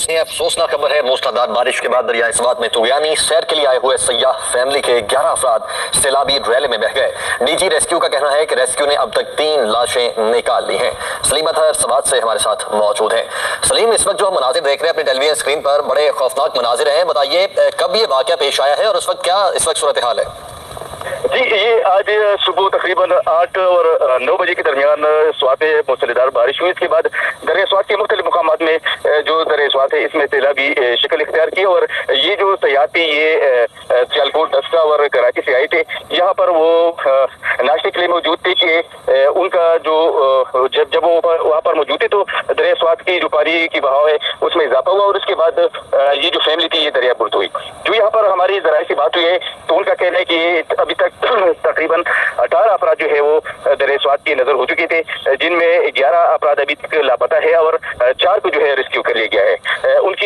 ये अफसोसनाक खबर है। मूसलाधार बारिश के बाद दरियाए स्वात में तुगयानी सैर के लिए आए हुए सयाह फैमिली के 11 अफराद सैलाबी रैले में बह गए। डीजी रेस्क्यू का कहना है कि रेस्क्यू ने अब तक 3 लाशें निकाल ली हैं। सलीम अतहर स्वात से हमारे साथ मौजूद हैं। सलीम, इस वक्त जो हम मनाजिर देख रहे हैं अपनी टेलीविजन स्क्रीन पर, बड़े खौफनाक मनाजिर हैं। बताइए कब ये वाकया पेश आया है और उस वक्त क्या इस वक्त सूरत हाल है? जी, ये आज सुबह तकरीबन 8 और 9 बजे के दरमियान स्वात में मूसलाधार बारिश हुई। इसके बाद दरिया स्वात के मुख्तलिफ मुकामात में जो दरिया स्वात है इसमें सैलाबी शक्ल इख्तियार की और ये जो सयाहती ये सियालकोट, दस्ता और कराची से आए थे, यहाँ पर वो नाश्ते के लिए मौजूद थे कि उनका जो जब वो वहाँ पर मौजूद थे तो दरिया स्वात की जो पानी की बहाव है उसमें इजाफा हुआ और उसके बाद ये जो फैमिली थी ये दरिया बुर्द हुई। जो यहाँ पर हमारी जराये से बात हुई है तो उनका कहना है कि अभी तक तकरीबन 18 अफराद जो है वो दरिया स्वात की नजर हो चुके थे, जिनमें 11 अफराद अभी तक लापता है और 4 को जो है रेस्क्यू कर लिया गया है। उनकी